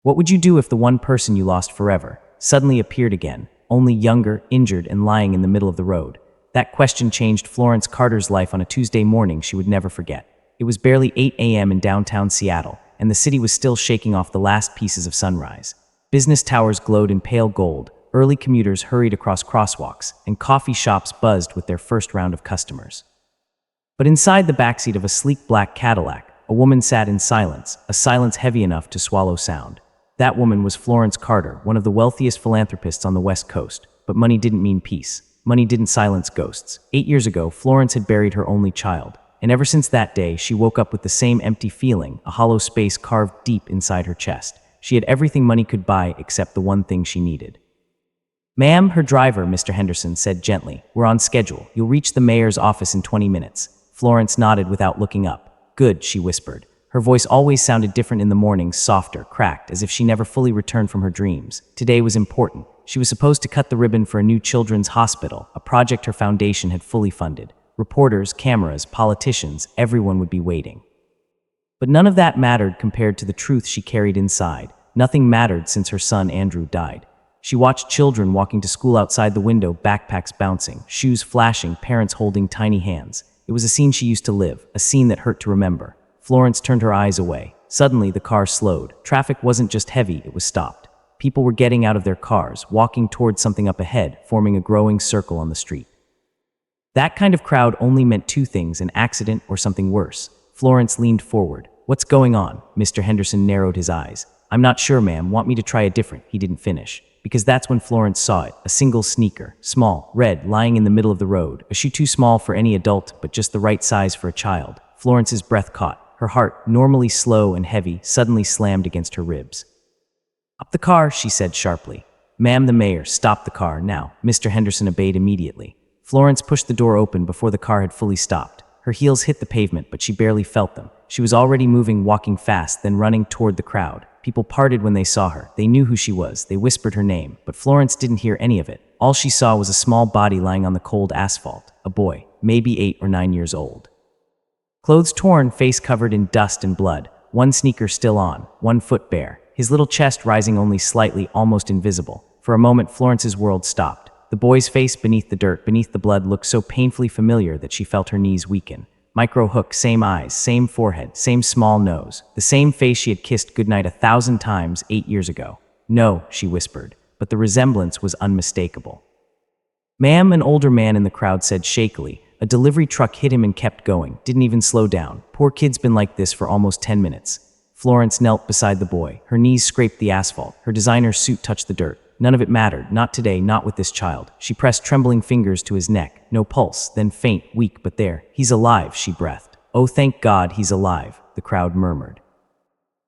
What would you do if the one person you lost forever suddenly appeared again, only younger, injured, and lying in the middle of the road? That question changed Florence Carter's life on a Tuesday morning she would never forget. It was barely 8 a.m. in downtown Seattle, and the city was still shaking off the last pieces of sunrise. Business towers glowed in pale gold, early commuters hurried across crosswalks, and coffee shops buzzed with their first round of customers. But inside the backseat of a sleek black Cadillac, a woman sat in silence, a silence heavy enough to swallow sound. That woman was Florence Carter, one of the wealthiest philanthropists on the West Coast. But money didn't mean peace. Money didn't silence ghosts. 8 years ago, Florence had buried her only child. And ever since that day, she woke up with the same empty feeling, a hollow space carved deep inside her chest. She had everything money could buy except the one thing she needed. "Ma'am, her driver," Mr. Henderson said gently. "We're on schedule. You'll reach the mayor's office in 20 minutes. Florence nodded without looking up. "Good," she whispered. Her voice always sounded different in the mornings, softer, cracked, as if she never fully returned from her dreams. Today was important. She was supposed to cut the ribbon for a new children's hospital, a project her foundation had fully funded. Reporters, cameras, politicians, everyone would be waiting. But none of that mattered compared to the truth she carried inside. Nothing mattered since her son Andrew died. She watched children walking to school outside the window, backpacks bouncing, shoes flashing, parents holding tiny hands. It was a scene she used to live, a scene that hurt to remember. Florence turned her eyes away. Suddenly, the car slowed. Traffic wasn't just heavy, it was stopped. People were getting out of their cars, walking towards something up ahead, forming a growing circle on the street. That kind of crowd only meant two things, an accident or something worse. Florence leaned forward. "What's going on?" Mr. Henderson narrowed his eyes. "I'm not sure, ma'am. Want me to try a different?" He didn't finish. Because that's when Florence saw it, a single sneaker, small, red, lying in the middle of the road, a shoe too small for any adult, but just the right size for a child. Florence's breath caught. Her heart, normally slow and heavy, suddenly slammed against her ribs. "Up the car," she said sharply. "Ma'am, the mayor, stop the car, now." Mr. Henderson obeyed immediately. Florence pushed the door open before the car had fully stopped. Her heels hit the pavement, but she barely felt them. She was already moving, walking fast, then running toward the crowd. People parted when they saw her. They knew who she was. They whispered her name, but Florence didn't hear any of it. All she saw was a small body lying on the cold asphalt, a boy, maybe 8 or 9 years old. Clothes torn, face covered in dust and blood, one sneaker still on, one foot bare, his little chest rising only slightly, almost invisible. For a moment, Florence's world stopped. The boy's face beneath the dirt, beneath the blood, looked so painfully familiar that she felt her knees weaken. Micro hook, same eyes, same forehead, same small nose, the same face she had kissed goodnight 1,000 times 8 years ago. "No," she whispered, but the resemblance was unmistakable. "Ma'am," an older man in the crowd said shakily. A delivery truck hit him and kept going, didn't even slow down. "Poor kid's been like this for almost 10 minutes. Florence knelt beside the boy. Her knees scraped the asphalt. Her designer suit touched the dirt. None of it mattered, not today, not with this child. She pressed trembling fingers to his neck. No pulse, then faint, weak, but there. "He's alive," she breathed. "Oh, thank God he's alive," the crowd murmured.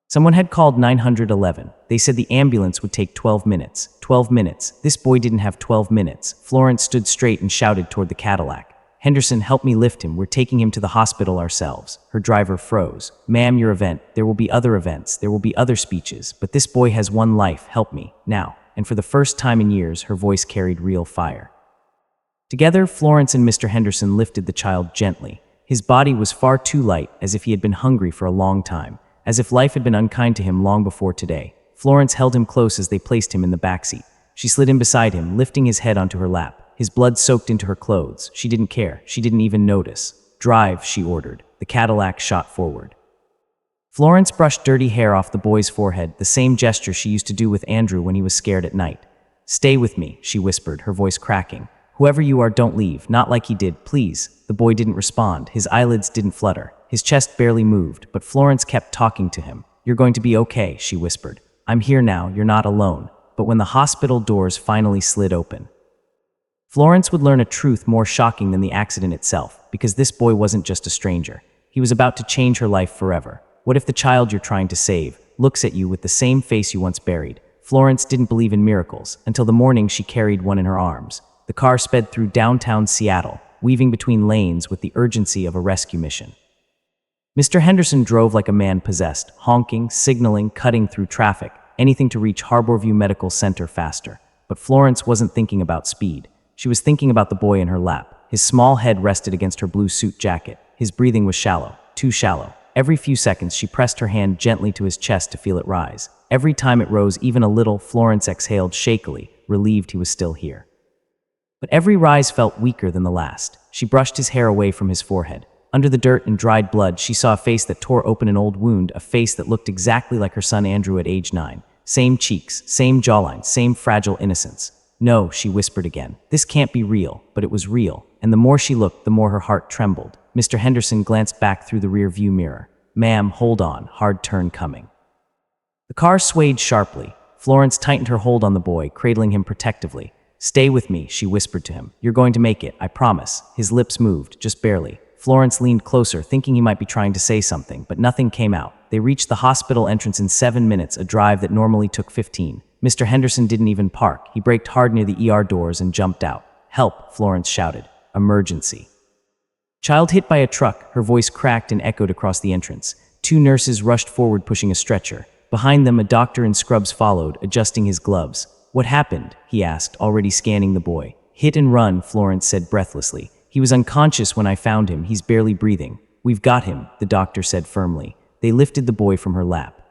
Someone had called 911. They said the ambulance would take 12 minutes. 12 minutes. This boy didn't have 12 minutes. Florence stood straight and shouted toward the Cadillac. "Henderson, help me lift him. We're taking him to the hospital ourselves." Her driver froze. "Ma'am, your event. There will be other events. There will be other speeches. But this boy has one life. Help me. Now." And for the first time in years, her voice carried real fire. Together, Florence and Mr. Henderson lifted the child gently. His body was far too light, as if he had been hungry for a long time, as if life had been unkind to him long before today. Florence held him close as they placed him in the backseat. She slid in beside him, lifting his head onto her lap. His blood soaked into her clothes. She didn't care. She didn't even notice. "Drive," she ordered. The Cadillac shot forward. Florence brushed dirty hair off the boy's forehead, the same gesture she used to do with Andrew when he was scared at night. "Stay with me," she whispered, her voice cracking. "Whoever you are, don't leave, not like he did, please." The boy didn't respond. His eyelids didn't flutter. His chest barely moved, but Florence kept talking to him. "You're going to be okay," she whispered. "I'm here now, you're not alone." But when the hospital doors finally slid open, Florence would learn a truth more shocking than the accident itself, because this boy wasn't just a stranger. He was about to change her life forever. What if the child you're trying to save looks at you with the same face you once buried? Florence didn't believe in miracles until the morning she carried one in her arms. The car sped through downtown Seattle, weaving between lanes with the urgency of a rescue mission. Mr. Henderson drove like a man possessed, honking, signaling, cutting through traffic, anything to reach Harborview Medical Center faster. But Florence wasn't thinking about speed. She was thinking about the boy in her lap. His small head rested against her blue suit jacket. His breathing was shallow, too shallow. Every few seconds, she pressed her hand gently to his chest to feel it rise. Every time it rose even a little, Florence exhaled shakily, relieved he was still here. But every rise felt weaker than the last. She brushed his hair away from his forehead. Under the dirt and dried blood, she saw a face that tore open an old wound, a face that looked exactly like her son Andrew at age 9. Same cheeks, same jawline, same fragile innocence. No, she whispered again. This can't be real, but it was real. And the more she looked, the more her heart trembled. Mr. Henderson glanced back through the rear view mirror. Ma'am, hold on, hard turn coming. The car swayed sharply. Florence tightened her hold on the boy, cradling him protectively. Stay with me, she whispered to him. You're going to make it, I promise. His lips moved, just barely. Florence leaned closer, thinking he might be trying to say something, but nothing came out. They reached the hospital entrance in 7 minutes, a drive that normally took 15. Mr. Henderson didn't even park. He braked hard near the ER doors and jumped out. Help, Florence shouted. Emergency. Child hit by a truck, her voice cracked and echoed across the entrance. 2 nurses rushed forward pushing a stretcher. Behind them, a doctor in scrubs followed, adjusting his gloves. What happened? He asked, already scanning the boy. Hit and run, Florence said breathlessly. He was unconscious when I found him. He's barely breathing. We've got him, the doctor said firmly. They lifted the boy from her lap.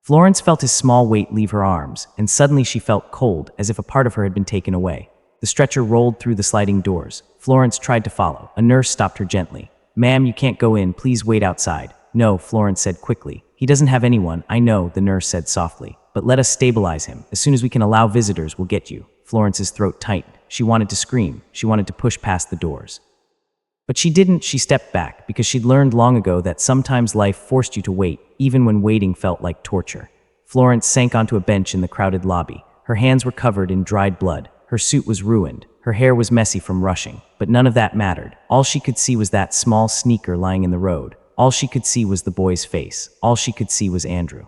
Florence felt his small weight leave her arms, and suddenly she felt cold, as if a part of her had been taken away. The stretcher rolled through the sliding doors. Florence tried to follow. A nurse stopped her gently. Ma'am, you can't go in. Please wait outside. No, Florence said quickly. He doesn't have anyone. I know, the nurse said softly. But let us stabilize him. As soon as we can allow visitors, we'll get you. Florence's throat tightened. She wanted to scream. She wanted to push past the doors. But she didn't. She stepped back, because she'd learned long ago that sometimes life forced you to wait, even when waiting felt like torture. Florence sank onto a bench in the crowded lobby. Her hands were covered in dried blood. Her suit was ruined. Her hair was messy from rushing. But none of that mattered. All she could see was that small sneaker lying in the road. All she could see was the boy's face. All she could see was Andrew.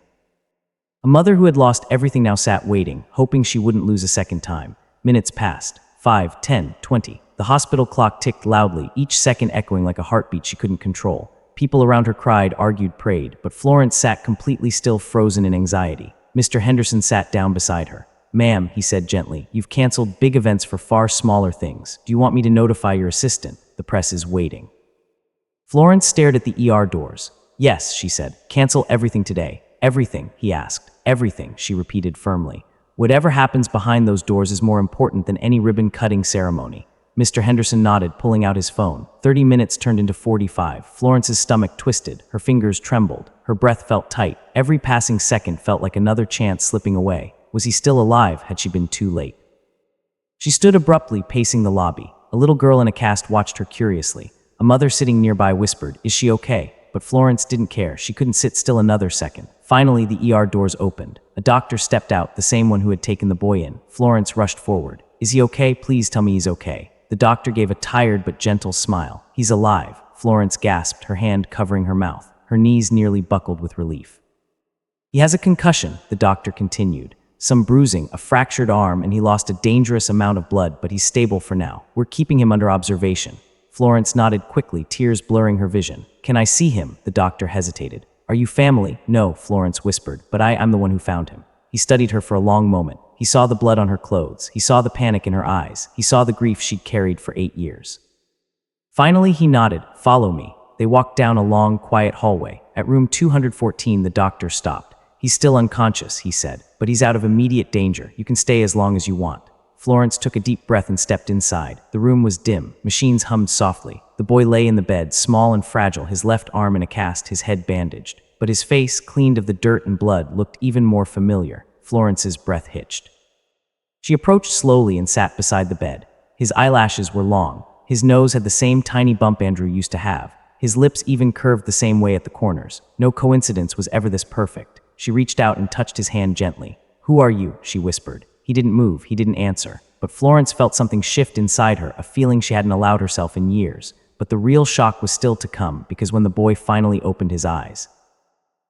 A mother who had lost everything now sat waiting, hoping she wouldn't lose a second time. Minutes passed. 5, 10, 20. The hospital clock ticked loudly, each second echoing like a heartbeat she couldn't control. People around her cried, argued, prayed, but Florence sat completely still, frozen in anxiety. Mr. Henderson sat down beside her. Ma'am, he said gently, you've canceled big events for far smaller things. Do you want me to notify your assistant? The press is waiting. Florence stared at the ER doors. Yes, she said. Cancel everything today. Everything, he asked. Everything, she repeated firmly. Whatever happens behind those doors is more important than any ribbon-cutting ceremony. Mr. Henderson nodded, pulling out his phone. 30 minutes turned into 45. Florence's stomach twisted. Her fingers trembled. Her breath felt tight. Every passing second felt like another chance slipping away. Was he still alive? Had she been too late? She stood abruptly, pacing the lobby. A little girl in a cast watched her curiously. A mother sitting nearby whispered, "Is she okay?" But Florence didn't care. She couldn't sit still another second. Finally, the ER doors opened. A doctor stepped out, the same one who had taken the boy in. Florence rushed forward. "Is he okay? Please tell me he's okay." The doctor gave a tired but gentle smile. "He's alive," Florence gasped, her hand covering her mouth. Her knees nearly buckled with relief. "He has a concussion," the doctor continued. "Some bruising, a fractured arm, and he lost a dangerous amount of blood, but he's stable for now. We're keeping him under observation." Florence nodded quickly, tears blurring her vision. "Can I see him?" The doctor hesitated. "Are you family?" "No," Florence whispered, "but I'm the one who found him." He studied her for a long moment. He saw the blood on her clothes. He saw the panic in her eyes. He saw the grief she'd carried for 8 years. Finally, he nodded. "Follow me." They walked down a long, quiet hallway. At room 214, the doctor stopped. "He's still unconscious," he said, "but he's out of immediate danger. You can stay as long as you want." Florence took a deep breath and stepped inside. The room was dim. Machines hummed softly. The boy lay in the bed, small and fragile, his left arm in a cast, his head bandaged. But his face, cleaned of the dirt and blood, looked even more familiar. Florence's breath hitched. She approached slowly and sat beside the bed. His eyelashes were long. His nose had the same tiny bump Andrew used to have. His lips even curved the same way at the corners. No coincidence was ever this perfect. She reached out and touched his hand gently. "Who are you?" she whispered. He didn't move. He didn't answer. But Florence felt something shift inside her, a feeling she hadn't allowed herself in years. But the real shock was still to come, because when the boy finally opened his eyes,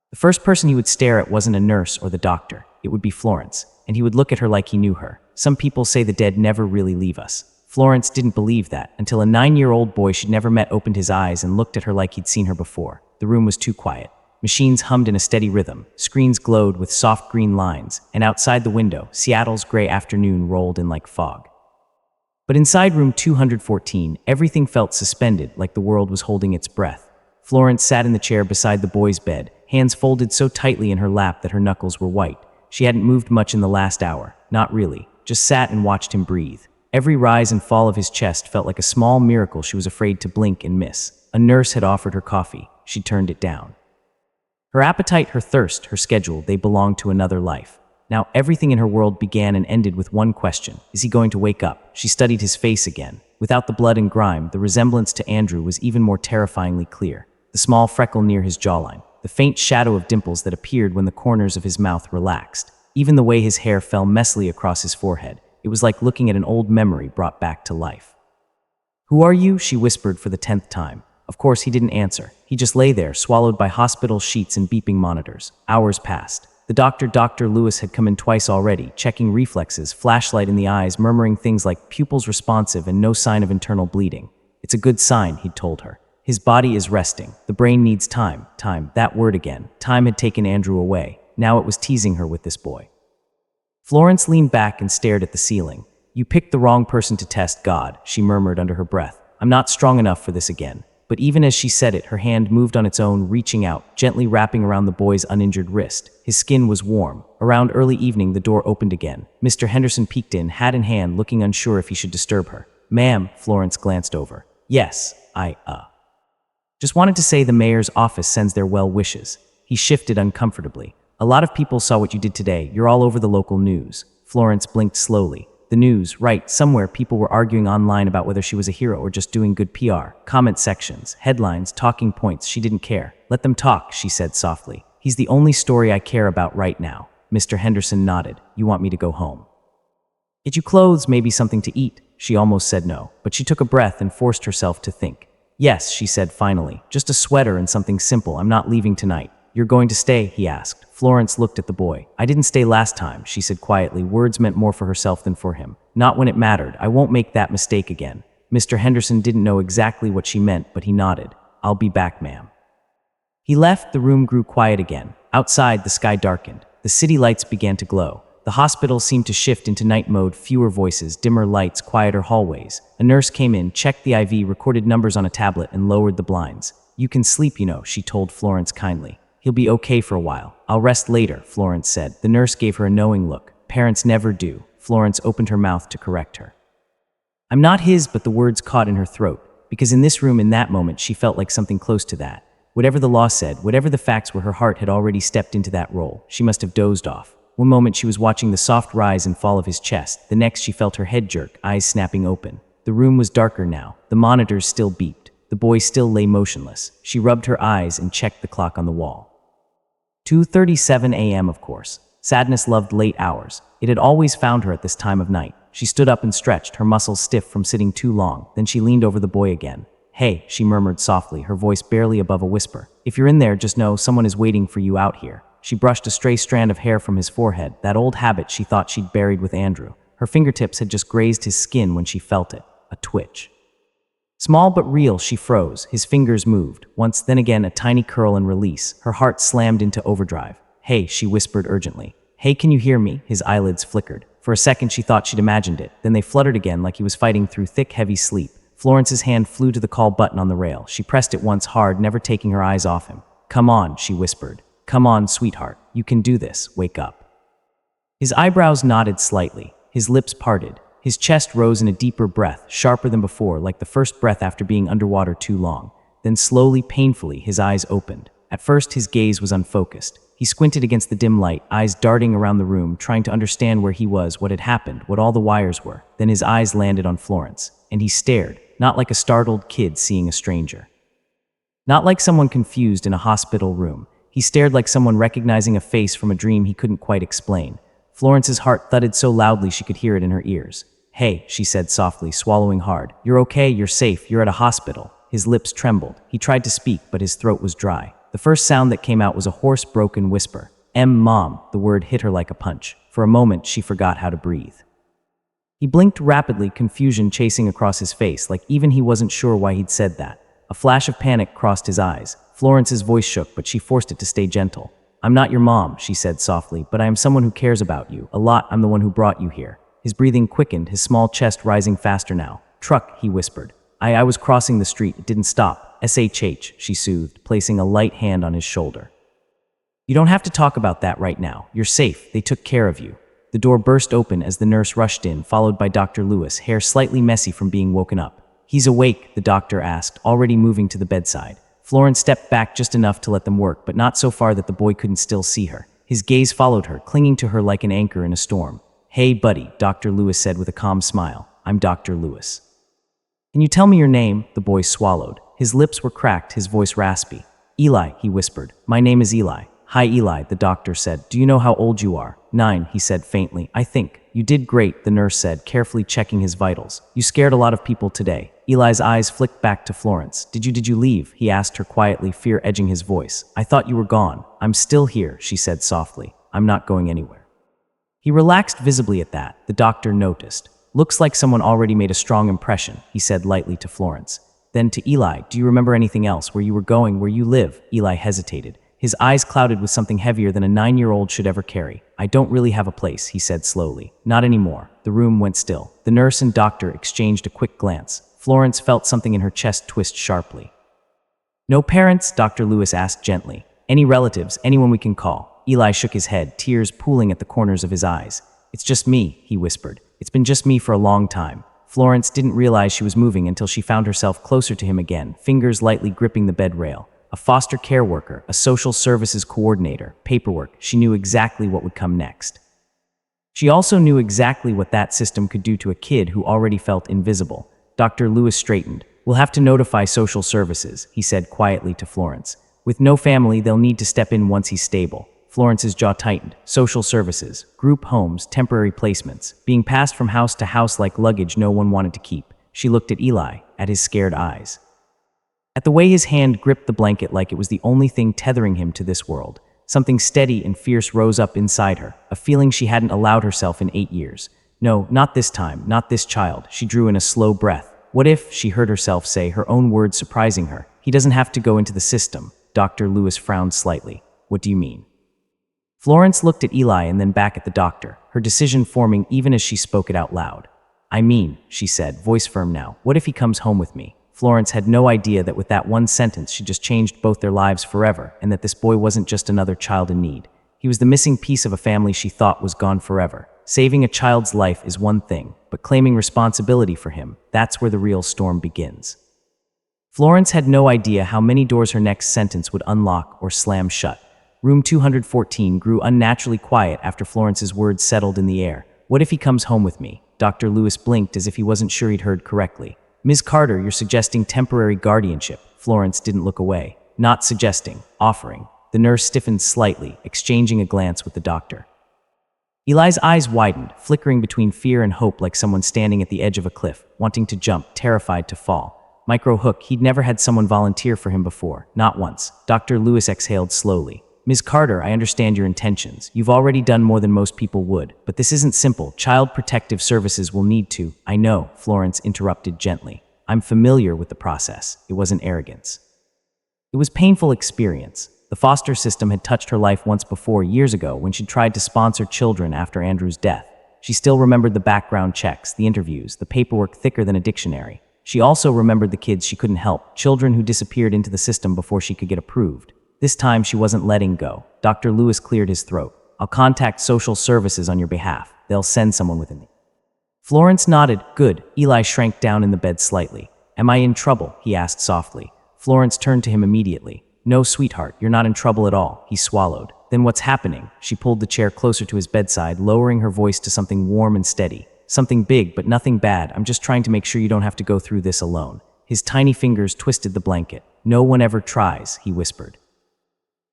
the first person he would stare at wasn't a nurse or the doctor. It would be Florence, and he would look at her like he knew her. Some people say the dead never really leave us. Florence didn't believe that, until a 9-year-old boy she'd never met opened his eyes and looked at her like he'd seen her before. The room was too quiet. Machines hummed in a steady rhythm, screens glowed with soft green lines, and outside the window, Seattle's gray afternoon rolled in like fog. But inside room 214, everything felt suspended, like the world was holding its breath. Florence sat in the chair beside the boy's bed, hands folded so tightly in her lap that her knuckles were white. She hadn't moved much in the last hour, not really, just sat and watched him breathe. Every rise and fall of his chest felt like a small miracle she was afraid to blink and miss. A nurse had offered her coffee. She turned it down. Her appetite, her thirst, her schedule, they belonged to another life. Now everything in her world began and ended with one question. Is he going to wake up? She studied his face again. Without the blood and grime, the resemblance to Andrew was even more terrifyingly clear. The small freckle near his jawline, the faint shadow of dimples that appeared when the corners of his mouth relaxed. Even the way his hair fell messily across his forehead. It was like looking at an old memory brought back to life. "Who are you?" she whispered for the 10th time. Of course, he didn't answer. He just lay there, swallowed by hospital sheets and beeping monitors. Hours passed. The Dr. Lewis had come in twice already, checking reflexes, flashlight in the eyes, murmuring things like pupils responsive and no sign of internal bleeding. It's a good sign, he'd told her. His body is resting. The brain needs time. Time, that word again. Time had taken Andrew away. Now it was teasing her with this boy. Florence leaned back and stared at the ceiling. "You picked the wrong person to test, God," she murmured under her breath. "I'm not strong enough for this again." But even as she said it, her hand moved on its own, reaching out, gently wrapping around the boy's uninjured wrist. His skin was warm. Around early evening, the door opened again. Mr. Henderson peeked in, hat in hand, looking unsure if he should disturb her. "Ma'am," Florence glanced over. "Yes, just wanted to say the mayor's office sends their well wishes." He shifted uncomfortably. "A lot of people saw what you did today. You're all over the local news." Florence blinked slowly. The news, right, somewhere people were arguing online about whether she was a hero or just doing good PR. Comment sections, headlines, talking points, she didn't care. "Let them talk," she said softly. "He's the only story I care about right now." Mr. Henderson nodded. "You want me to go home?" "Get you clothes, maybe something to eat." She almost said no, but she took a breath and forced herself to think. "Yes," she said finally, "just a sweater and something simple. I'm not leaving tonight." "You're going to stay?" he asked. Florence looked at the boy. "I didn't stay last time," she said quietly. Words meant more for herself than for him. "Not when it mattered. I won't make that mistake again." Mr. Henderson didn't know exactly what she meant, but he nodded. "I'll be back, ma'am." He left. The room grew quiet again. Outside, the sky darkened. The city lights began to glow. The hospital seemed to shift into night mode, fewer voices, dimmer lights, quieter hallways. A nurse came in, checked the IV, recorded numbers on a tablet, and lowered the blinds. "You can sleep, you know," she told Florence kindly. "He'll be okay for a while. I'll rest later," Florence said. The nurse gave her a knowing look. "Parents never do." Florence opened her mouth to correct her. "I'm not his," but the words caught in her throat, because in this room in that moment she felt like something close to that. Whatever the law said, whatever the facts were, her heart had already stepped into that role. She must have dozed off. One moment she was watching the soft rise and fall of his chest. The next she felt her head jerk, eyes snapping open. The room was darker now. The monitors still beeped. The boy still lay motionless. She rubbed her eyes and checked the clock on the wall. 2:37 a.m., of course. Sadness loved late hours. It had always found her at this time of night. She stood up and stretched, her muscles stiff from sitting too long. Then she leaned over the boy again. "Hey," she murmured softly, her voice barely above a whisper. "If you're in there, just know someone is waiting for you out here." She brushed a stray strand of hair from his forehead, that old habit she thought she'd buried with Andrew. Her fingertips had just grazed his skin when she felt it. A twitch. Small but real, she froze. His fingers moved. Once, then again, a tiny curl and release. Her heart slammed into overdrive. "Hey," she whispered urgently. "Hey, can you hear me?" His eyelids flickered. For a second, she thought she'd imagined it. Then they fluttered again like he was fighting through thick, heavy sleep. Florence's hand flew to the call button on the rail. She pressed it once hard, never taking her eyes off him. "Come on," she whispered. "Come on, sweetheart. You can do this. Wake up." His eyebrows nodded slightly. His lips parted. His chest rose in a deeper breath, sharper than before, like the first breath after being underwater too long. Then slowly, painfully, his eyes opened. At first, his gaze was unfocused. He squinted against the dim light, eyes darting around the room, trying to understand where he was, what had happened, what all the wires were. Then his eyes landed on Florence, and he stared, not like a startled kid seeing a stranger. Not like someone confused in a hospital room. He stared like someone recognizing a face from a dream he couldn't quite explain. Florence's heart thudded so loudly she could hear it in her ears. "Hey," she said softly, swallowing hard. "You're okay, you're safe, you're at a hospital." His lips trembled. He tried to speak, but his throat was dry. The first sound that came out was a hoarse, broken whisper. Mom." The word hit her like a punch. For a moment, she forgot how to breathe. He blinked rapidly, confusion chasing across his face, like even he wasn't sure why he'd said that. A flash of panic crossed his eyes. Florence's voice shook, but she forced it to stay gentle. "I'm not your mom," she said softly, "but I am someone who cares about you. A lot. I'm the one who brought you here." His breathing quickened, his small chest rising faster now. "Truck," he whispered. I was crossing the street. It didn't stop. SHH, she soothed, placing a light hand on his shoulder. You don't have to talk about that right now. You're safe. They took care of you. The door burst open as the nurse rushed in, followed by Dr. Lewis, hair slightly messy from being woken up. He's awake, the doctor asked, already moving to the bedside. Florence stepped back just enough to let them work, but not so far that the boy couldn't still see her. His gaze followed her, clinging to her like an anchor in a storm. Hey, buddy, Dr. Lewis said with a calm smile. I'm Dr. Lewis. Can you tell me your name? The boy swallowed. His lips were cracked, his voice raspy. Eli, he whispered. My name is Eli. Hi, Eli, the doctor said. Do you know how old you are? 9, he said faintly. I think. You did great, the nurse said, carefully checking his vitals. You scared a lot of people today. Eli's eyes flicked back to Florence. Did you leave? He asked her quietly, fear edging his voice. I thought you were gone. I'm still here, she said softly. I'm not going anywhere. He relaxed visibly at that. The doctor noticed. Looks like someone already made a strong impression, he said lightly to Florence. Then to Eli, do you remember anything else? Where you were going, where you live? Eli hesitated. His eyes clouded with something heavier than a 9-year-old should ever carry. I don't really have a place, he said slowly. Not anymore. The room went still. The nurse and doctor exchanged a quick glance. Florence felt something in her chest twist sharply. No parents? Dr. Lewis asked gently. Any relatives? Anyone we can call? Eli shook his head, tears pooling at the corners of his eyes. It's just me, he whispered. It's been just me for a long time. Florence didn't realize she was moving until she found herself closer to him again, fingers lightly gripping the bed rail. A foster care worker, a social services coordinator, paperwork. She knew exactly what would come next. She also knew exactly what that system could do to a kid who already felt invisible. Dr. Lewis straightened. We'll have to notify social services, he said quietly to Florence. With no family, they'll need to step in once he's stable. Florence's jaw tightened. Social services, group homes, temporary placements, being passed from house to house like luggage no one wanted to keep. She looked at Eli, at his scared eyes. At the way his hand gripped the blanket like it was the only thing tethering him to this world. Something steady and fierce rose up inside her, a feeling she hadn't allowed herself in 8 years. No, not this time, not this child. She drew in a slow breath. What if, she heard herself say, her own words surprising her. He doesn't have to go into the system. Dr. Lewis frowned slightly. What do you mean? Florence looked at Eli and then back at the doctor, her decision forming even as she spoke it out loud. I mean, she said, voice firm now, what if he comes home with me? Florence had no idea that with that one sentence she just changed both their lives forever, and that this boy wasn't just another child in need. He was the missing piece of a family she thought was gone forever. Saving a child's life is one thing, but claiming responsibility for him, that's where the real storm begins. Florence had no idea how many doors her next sentence would unlock or slam shut. Room 214 grew unnaturally quiet after Florence's words settled in the air. What if he comes home with me? Dr. Lewis blinked as if he wasn't sure he'd heard correctly. Ms. Carter, you're suggesting temporary guardianship. Florence didn't look away. Not suggesting, offering. The nurse stiffened slightly, exchanging a glance with the doctor. Eli's eyes widened, flickering between fear and hope like someone standing at the edge of a cliff, wanting to jump, terrified to fall. Micro hook, he'd never had someone volunteer for him before, not once. Dr. Lewis exhaled slowly. Ms. Carter, I understand your intentions. You've already done more than most people would, but this isn't simple. Child Protective Services will need to. I know, Florence interrupted gently. I'm familiar with the process. It wasn't arrogance. It was painful experience. The foster system had touched her life once before, years ago, when she tried to sponsor children after Andrew's death. She still remembered the background checks, the interviews, the paperwork thicker than a dictionary. She also remembered the kids she couldn't help, children who disappeared into the system before she could get approved. This time she wasn't letting go. Dr. Lewis cleared his throat. I'll contact social services on your behalf. They'll send someone within me. Florence nodded. Good. Eli shrank down in the bed slightly. Am I in trouble? He asked softly. Florence turned to him immediately. No, sweetheart, you're not in trouble at all. He swallowed. Then what's happening? She pulled the chair closer to his bedside, lowering her voice to something warm and steady. Something big, but nothing bad. I'm just trying to make sure you don't have to go through this alone. His tiny fingers twisted the blanket. No one ever tries, he whispered.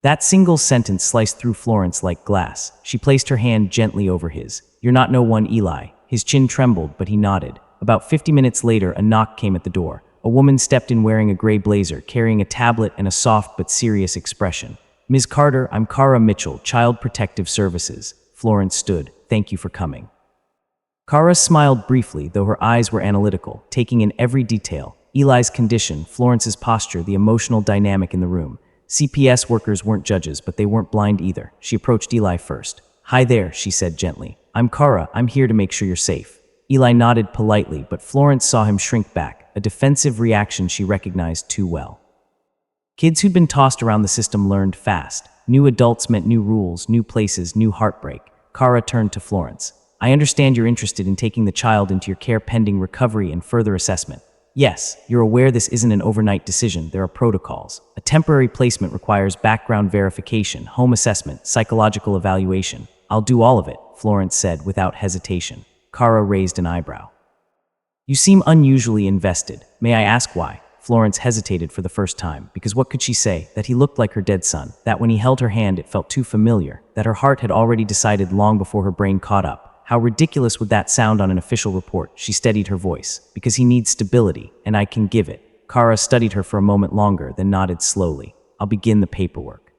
That single sentence sliced through Florence like glass. She placed her hand gently over his. You're not no one, Eli. His chin trembled, but he nodded. About 50 minutes later, a knock came at the door. A woman stepped in wearing a gray blazer, carrying a tablet and a soft but serious expression. Ms. Carter, I'm Kara Mitchell, Child Protective Services. Florence stood. Thank you for coming. Kara smiled briefly, though her eyes were analytical, taking in every detail. Eli's condition, Florence's posture, the emotional dynamic in the room. CPS workers weren't judges, but they weren't blind either. She approached Eli first. Hi there, she said gently. I'm Kara. I'm here to make sure you're safe. Eli nodded politely, but Florence saw him shrink back, a defensive reaction she recognized too well. Kids who'd been tossed around the system learned fast. New adults meant new rules, new places, new heartbreak. Kara turned to Florence. I understand you're interested in taking the child into your care pending recovery and further assessment. Yes, you're aware this isn't an overnight decision. There are protocols. A temporary placement requires background verification, home assessment, psychological evaluation. I'll do all of it, Florence said without hesitation. Kara raised an eyebrow. You seem unusually invested. May I ask why? Florence hesitated for the first time, because what could she say? That he looked like her dead son, that when he held her hand it felt too familiar, that her heart had already decided long before her brain caught up. How ridiculous would that sound on an official report? She steadied her voice. Because he needs stability, and I can give it. Kara studied her for a moment longer, then nodded slowly. I'll begin the paperwork.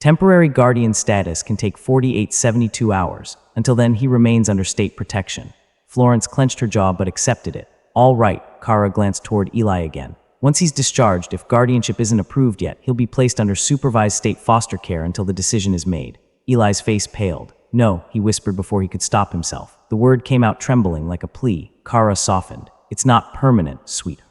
Temporary guardian status can take 48-72 hours. Until then, he remains under state protection. Florence clenched her jaw but accepted it. All right, Kara glanced toward Eli again. Once he's discharged, if guardianship isn't approved yet, he'll be placed under supervised state foster care until the decision is made. Eli's face paled. No, he whispered before he could stop himself. The word came out trembling like a plea. Kara softened. It's not permanent, sweetheart.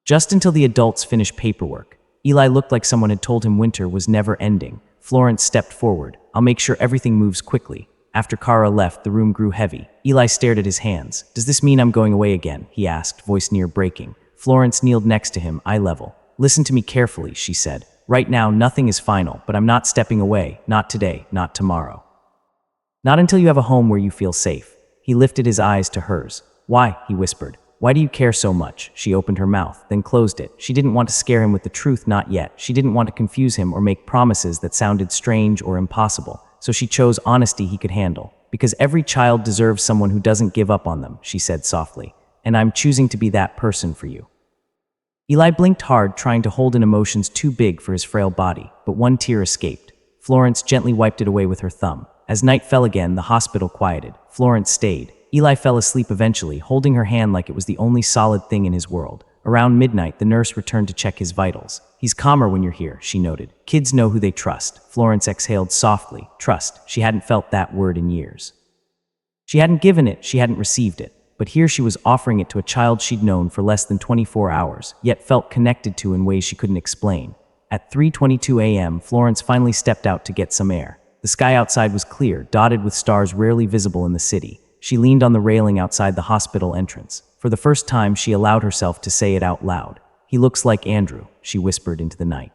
Just until the adults finish paperwork. Eli looked like someone had told him winter was never ending. Florence stepped forward. I'll make sure everything moves quickly. After Kara left, the room grew heavy. Eli stared at his hands. Does this mean I'm going away again? He asked, voice near breaking. Florence kneeled next to him, eye level. Listen to me carefully, she said. Right now, nothing is final, but I'm not stepping away. Not today, not tomorrow. Not until you have a home where you feel safe. He lifted his eyes to hers. Why? He whispered. Why do you care so much? She opened her mouth, then closed it. She didn't want to scare him with the truth, not yet. She didn't want to confuse him or make promises that sounded strange or impossible. So she chose honesty he could handle. Because every child deserves someone who doesn't give up on them, she said softly. And I'm choosing to be that person for you. Eli blinked hard, trying to hold in emotions too big for his frail body, but one tear escaped. Florence gently wiped it away with her thumb. As night fell again, the hospital quieted. Florence stayed. Eli fell asleep eventually, holding her hand like it was the only solid thing in his world. Around midnight, the nurse returned to check his vitals. He's calmer when you're here, she noted. Kids know who they trust. Florence exhaled softly. Trust. She hadn't felt that word in years. She hadn't given it, she hadn't received it. But here she was offering it to a child she'd known for less than 24 hours, yet felt connected to in ways she couldn't explain. At 3:22 a.m., Florence finally stepped out to get some air. The sky outside was clear, dotted with stars rarely visible in the city. She leaned on the railing outside the hospital entrance. For the first time, she allowed herself to say it out loud. He looks like Andrew, she whispered into the night.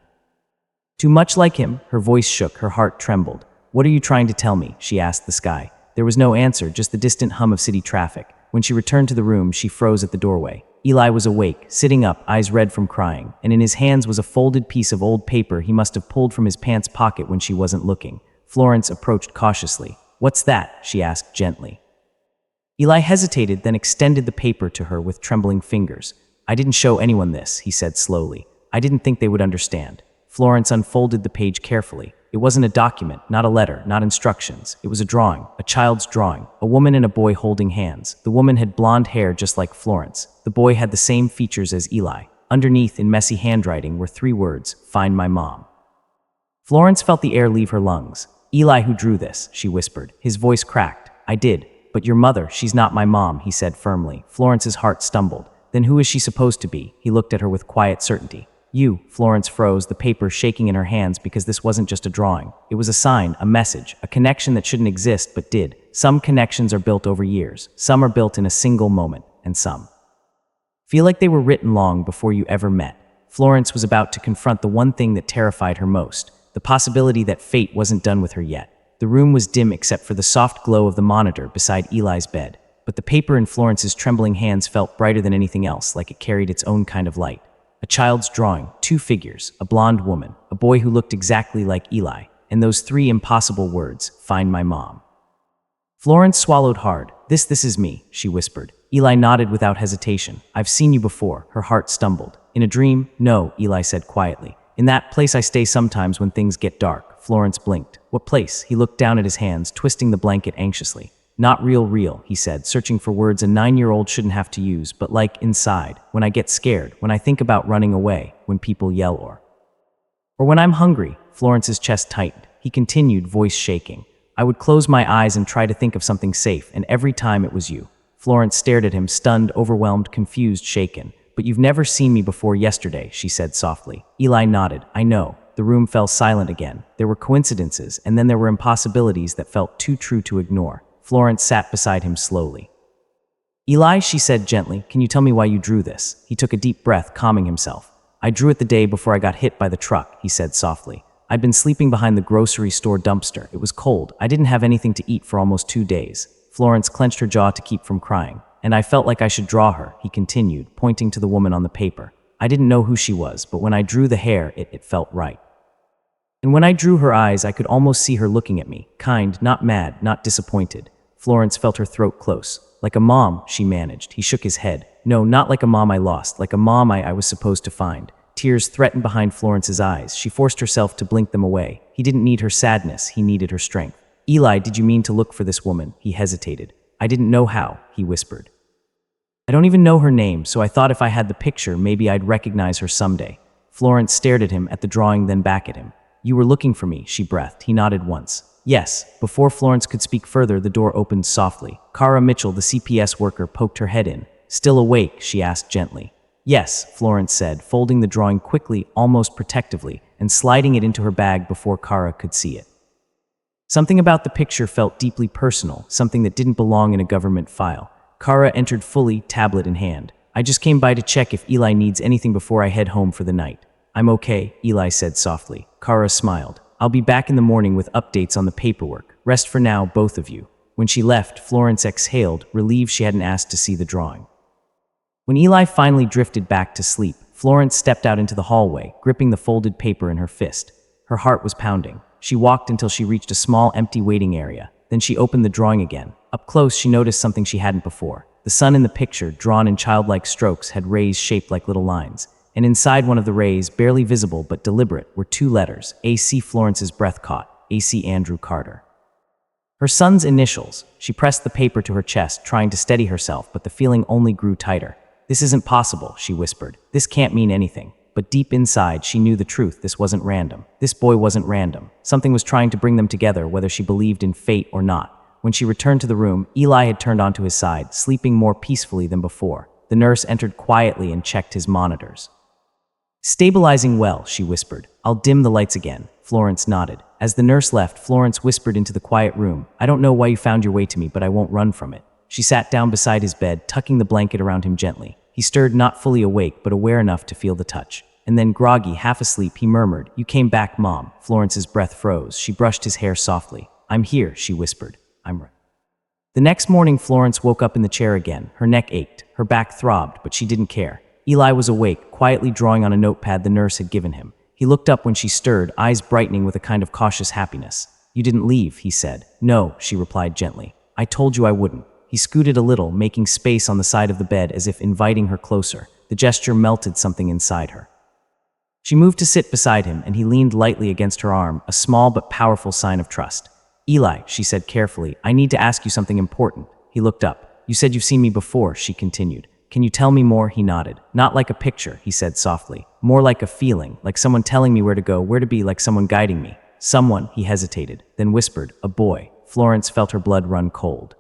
Too much like him, her voice shook, her heart trembled. What are you trying to tell me? She asked the sky. There was no answer, just the distant hum of city traffic. When she returned to the room, she froze at the doorway. Eli was awake, sitting up, eyes red from crying, and in his hands was a folded piece of old paper he must have pulled from his pants pocket when she wasn't looking. Florence approached cautiously. What's that? She asked gently. Eli hesitated, then extended the paper to her with trembling fingers. I didn't show anyone this, he said slowly. I didn't think they would understand. Florence unfolded the page carefully. It wasn't a document, not a letter, not instructions. It was a drawing, a child's drawing, a woman and a boy holding hands. The woman had blonde hair just like Florence. The boy had the same features as Eli. Underneath, in messy handwriting, were 3 words, Find my mom. Florence felt the air leave her lungs. Eli who drew this, she whispered. His voice cracked. I did. But your mother, she's not my mom, he said firmly. Florence's heart stumbled. Then who is she supposed to be? He looked at her with quiet certainty. You, Florence froze, the paper shaking in her hands because this wasn't just a drawing. It was a sign, a message, a connection that shouldn't exist but did. Some connections are built over years. Some are built in a single moment, and some feel like they were written long before you ever met. Florence was about to confront the one thing that terrified her most, the possibility that fate wasn't done with her yet. The room was dim except for the soft glow of the monitor beside Eli's bed, but the paper in Florence's trembling hands felt brighter than anything else, like it carried its own kind of light. A child's drawing, 2 figures, a blonde woman, a boy who looked exactly like Eli, and those 3 impossible words, Find my mom. Florence swallowed hard. This is me, she whispered. Eli nodded without hesitation. I've seen you before. Her heart stumbled. In a dream? No, Eli said quietly. In that place I stay sometimes when things get dark. Florence blinked. What place? He looked down at his hands, twisting the blanket anxiously. Not real, he said, searching for words a 9-year-old shouldn't have to use, but like inside, when I get scared, when I think about running away, when people yell or when I'm hungry. Florence's chest tightened. He continued, voice shaking. I would close my eyes and try to think of something safe, and every time it was you. Florence stared at him, stunned, overwhelmed, confused, shaken. But you've never seen me before yesterday, she said softly. Eli nodded. I know. The room fell silent again. There were coincidences, and then there were impossibilities that felt too true to ignore. Florence sat beside him slowly. Eli, she said gently, can you tell me why you drew this? He took a deep breath, calming himself. I drew it the day before I got hit by the truck, he said softly. I'd been sleeping behind the grocery store dumpster. It was cold. I didn't have anything to eat for almost 2 days. Florence clenched her jaw to keep from crying. And I felt like I should draw her, he continued, pointing to the woman on the paper. I didn't know who she was, but when I drew the hair, it felt right. And when I drew her eyes, I could almost see her looking at me, kind, not mad, not disappointed. Florence felt her throat close. Like a mom, she managed. He shook his head. No, not like a mom I lost, like a mom I was supposed to find. Tears threatened behind Florence's eyes. She forced herself to blink them away. He didn't need her sadness, he needed her strength. Eli, did you mean to look for this woman? He hesitated. I didn't know how, he whispered. I don't even know her name, so I thought if I had the picture, maybe I'd recognize her someday. Florence stared at him, at the drawing, then back at him. You were looking for me, she breathed. He nodded once. Yes. Before Florence could speak further, the door opened softly. Kara Mitchell, the CPS worker, poked her head in. Still awake? She asked gently. Yes, Florence said, folding the drawing quickly, almost protectively, and sliding it into her bag before Kara could see it. Something about the picture felt deeply personal, something that didn't belong in a government file. Kara entered fully, tablet in hand. I just came by to check if Eli needs anything before I head home for the night. I'm okay, Eli said softly. Kara smiled. I'll be back in the morning with updates on the paperwork. Rest for now, both of you. When she left, Florence exhaled, relieved she hadn't asked to see the drawing. When Eli finally drifted back to sleep, Florence stepped out into the hallway, gripping the folded paper in her fist. Her heart was pounding. She walked until she reached a small, empty waiting area. Then she opened the drawing again. Up close, she noticed something she hadn't before. The sun in the picture, drawn in childlike strokes, had rays shaped like little lines. And inside one of the rays, barely visible but deliberate, were 2 letters. A.C. Florence's breath caught. A.C. Andrew Carter. Her son's initials. She pressed the paper to her chest, trying to steady herself, but the feeling only grew tighter. This isn't possible, she whispered. This can't mean anything. But deep inside, she knew the truth. This wasn't random. This boy wasn't random. Something was trying to bring them together, whether she believed in fate or not. When she returned to the room, Eli had turned onto his side, sleeping more peacefully than before. The nurse entered quietly and checked his monitors. Stabilizing well, she whispered. I'll dim the lights again. Florence nodded. As the nurse left, Florence whispered into the quiet room. I don't know why you found your way to me, but I won't run from it. She sat down beside his bed, tucking the blanket around him gently. He stirred, not fully awake, but aware enough to feel the touch. And then, groggy, half asleep, he murmured, You came back, Mom. Florence's breath froze. She brushed his hair softly. I'm here, she whispered. I'm right. The next morning, Florence woke up in the chair again. Her neck ached. Her back throbbed, but she didn't care. Eli was awake, quietly drawing on a notepad the nurse had given him. He looked up when she stirred, eyes brightening with a kind of cautious happiness. You didn't leave, he said. No, she replied gently. I told you I wouldn't. He scooted a little, making space on the side of the bed as if inviting her closer. The gesture melted something inside her. She moved to sit beside him, and he leaned lightly against her arm, a small but powerful sign of trust. Eli, she said carefully, I need to ask you something important. He looked up. You said you've seen me before, she continued. Can you tell me more? He nodded. Not like a picture, he said softly. More like a feeling, like someone telling me where to go, where to be, like someone guiding me. Someone, he hesitated, then whispered, a boy. Florence felt her blood run cold.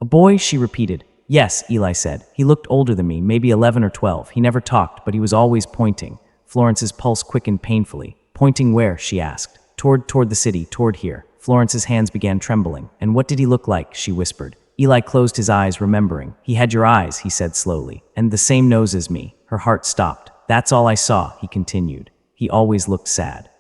A boy, she repeated. Yes, Eli said. He looked older than me, maybe 11 or 12. He never talked, but he was always pointing. Florence's pulse quickened painfully. Pointing where? She asked. Toward the city, toward here. Florence's hands began trembling. And what did he look like? She whispered. Eli closed his eyes, remembering. He had your eyes, he said slowly. And the same nose as me. Her heart stopped. That's all I saw, he continued. He always looked sad.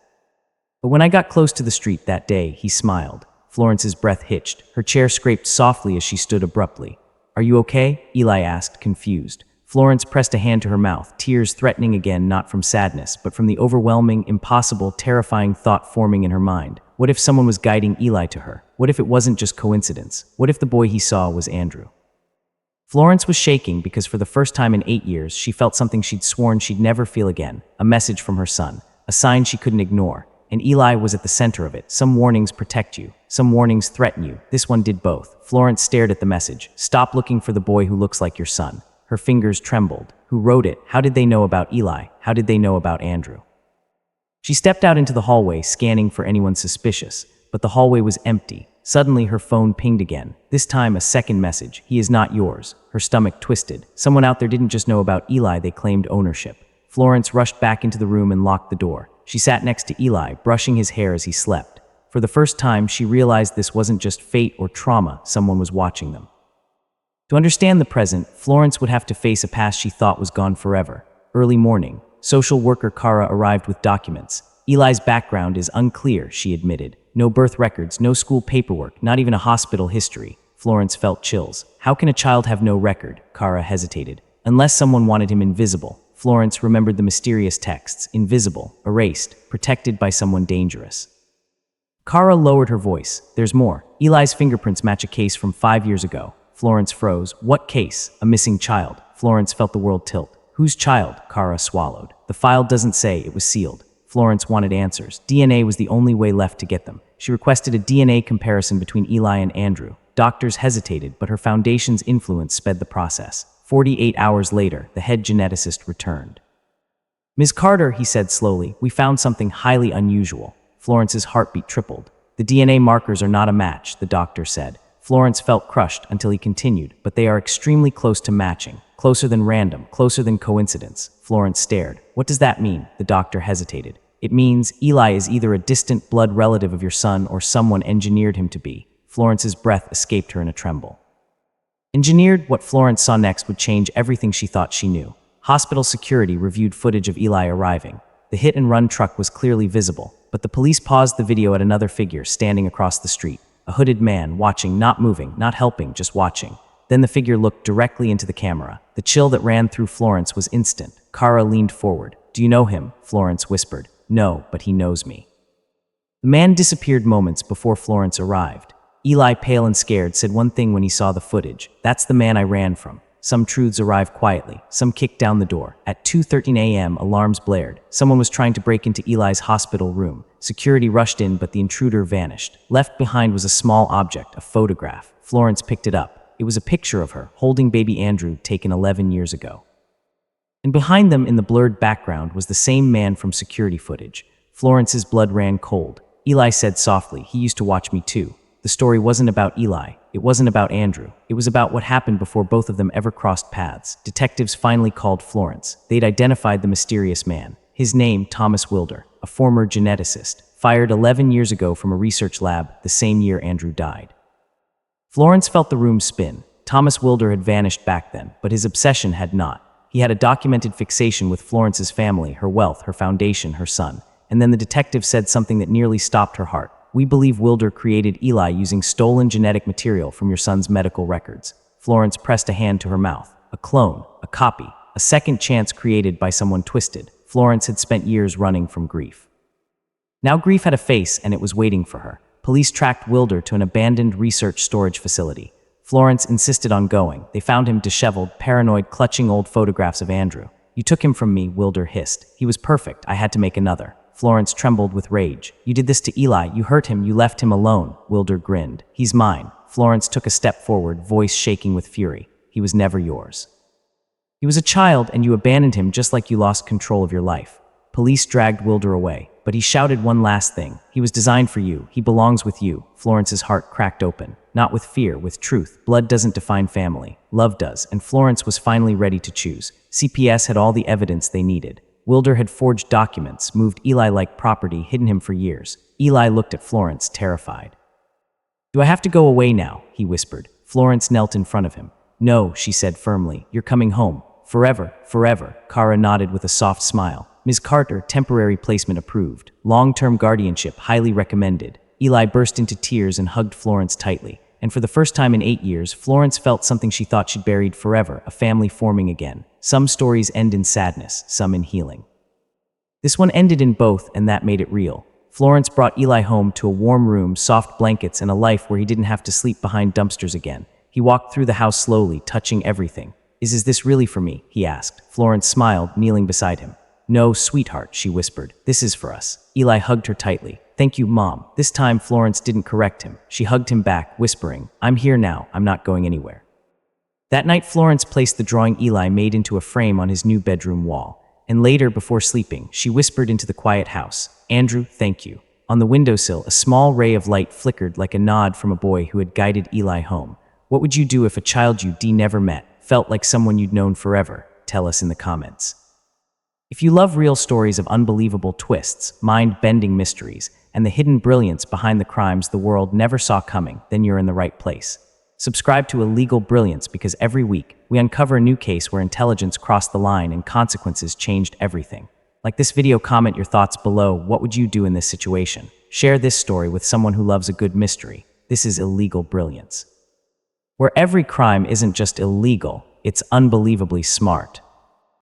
But when I got close to the street that day, he smiled. Florence's breath hitched. Her chair scraped softly as she stood abruptly. Are you okay? Eli asked, confused. Florence pressed a hand to her mouth, tears threatening again, not from sadness, but from the overwhelming, impossible, terrifying thought forming in her mind. What if someone was guiding Eli to her? What if it wasn't just coincidence? What if the boy he saw was Andrew? Florence was shaking because for the first time in 8 years, she felt something she'd sworn she'd never feel again. A message from her son. A sign she couldn't ignore. And Eli was at the center of it. Some warnings protect you. Some warnings threaten you. This one did both. Florence stared at the message. Stop looking for the boy who looks like your son. Her fingers trembled. Who wrote it? How did they know about Eli? How did they know about Andrew? She stepped out into the hallway, scanning for anyone suspicious. But the hallway was empty. Suddenly, her phone pinged again. This time, a second message. He is not yours. Her stomach twisted. Someone out there didn't just know about Eli, they claimed ownership. Florence rushed back into the room and locked the door. She sat next to Eli, brushing his hair as he slept. For the first time, she realized this wasn't just fate or trauma, someone was watching them. To understand the present, Florence would have to face a past she thought was gone forever. Early morning, social worker Kara arrived with documents. Eli's background is unclear, she admitted. No birth records, no school paperwork, not even a hospital history. Florence felt chills. How can a child have no record? Kara hesitated. Unless someone wanted him invisible. Florence remembered the mysterious texts. Invisible, erased, protected by someone dangerous. Kara lowered her voice. There's more. Eli's fingerprints match a case from 5 years ago. Florence froze. What case? A missing child. Florence felt the world tilt. Whose child? Kara swallowed. The file doesn't say, it was sealed. Florence wanted answers. DNA was the only way left to get them. She requested a DNA comparison between Eli and Andrew. Doctors hesitated, but her foundation's influence sped the process. 48 hours later, the head geneticist returned. Ms. Carter, he said slowly, we found something highly unusual. Florence's heartbeat tripled. The DNA markers are not a match, the doctor said. Florence felt crushed until he continued, but they are extremely close to matching. Closer than random, closer than coincidence. Florence stared. What does that mean? The doctor hesitated. It means Eli is either a distant blood relative of your son or someone engineered him to be. Florence's breath escaped her in a tremble. Engineered, what Florence saw next would change everything she thought she knew. Hospital security reviewed footage of Eli arriving. The hit-and-run truck was clearly visible, but the police paused the video at another figure standing across the street. A hooded man, watching, not moving, not helping, just watching. Then the figure looked directly into the camera. The chill that ran through Florence was instant. Kara leaned forward. Do you know him? Florence whispered. No, but he knows me. The man disappeared moments before Florence arrived. Eli, pale and scared, said one thing when he saw the footage. That's the man I ran from. Some truths arrived quietly. Some kicked down the door. At 2:13 a.m., alarms blared. Someone was trying to break into Eli's hospital room. Security rushed in, but the intruder vanished. Left behind was a small object, a photograph. Florence picked it up. It was a picture of her, holding baby Andrew, taken 11 years ago. And behind them, in the blurred background, was the same man from security footage. Florence's blood ran cold. Eli said softly, he used to watch me too. The story wasn't about Eli. It wasn't about Andrew. It was about what happened before both of them ever crossed paths. Detectives finally called Florence. They'd identified the mysterious man. His name, Thomas Wilder, a former geneticist, fired 11 years ago from a research lab the same year Andrew died. Florence felt the room spin. Thomas Wilder had vanished back then, but his obsession had not. He had a documented fixation with Florence's family, her wealth, her foundation, her son. And then the detective said something that nearly stopped her heart. We believe Wilder created Eli using stolen genetic material from your son's medical records. Florence pressed a hand to her mouth. A clone, a copy, a second chance created by someone twisted. Florence had spent years running from grief. Now grief had a face, and it was waiting for her. Police tracked Wilder to an abandoned research storage facility. Florence insisted on going. They found him disheveled, paranoid, clutching old photographs of Andrew. You took him from me, Wilder hissed. He was perfect. I had to make another. Florence trembled with rage. You did this to Eli. You hurt him. You left him alone. Wilder grinned. He's mine. Florence took a step forward, voice shaking with fury. He was never yours. He was a child, and you abandoned him just like you lost control of your life. Police dragged Wilder away, but he shouted one last thing. He was designed for you. He belongs with you. Florence's heart cracked open. Not with fear, with truth. Blood doesn't define family. Love does, and Florence was finally ready to choose. CPS had all the evidence they needed. Wilder had forged documents, moved Eli like property, hidden him for years. Eli looked at Florence, terrified. Do I have to go away now? He whispered. Florence knelt in front of him. No, she said firmly. You're coming home. Forever, forever. Kara nodded with a soft smile. Ms. Carter, temporary placement approved. Long-term guardianship, highly recommended. Eli burst into tears and hugged Florence tightly. And for the first time in 8 years, Florence felt something she thought she'd buried forever, a family forming again. Some stories end in sadness, some in healing. This one ended in both, and that made it real. Florence brought Eli home to a warm room, soft blankets, and a life where he didn't have to sleep behind dumpsters again. He walked through the house slowly, touching everything. Is this really for me? He asked. Florence smiled, kneeling beside him. No, sweetheart, she whispered. This is for us. Eli hugged her tightly. Thank you, Mom. This time, Florence didn't correct him. She hugged him back, whispering, I'm here now. I'm not going anywhere. That night, Florence placed the drawing Eli made into a frame on his new bedroom wall. And later, before sleeping, she whispered into the quiet house, Andrew, thank you. On the windowsill, a small ray of light flickered like a nod from a boy who had guided Eli home. What would you do if a child you never met felt like someone you'd known forever? Tell us in the comments. If you love real stories of unbelievable twists, mind-bending mysteries, and the hidden brilliance behind the crimes the world never saw coming, then you're in the right place. Subscribe to Illegal Brilliance because every week we uncover a new case where intelligence crossed the line and consequences changed everything. Like this video, comment your thoughts below. What would you do in this situation? Share this story with someone who loves a good mystery. This is Illegal Brilliance, where every crime isn't just illegal, it's unbelievably smart.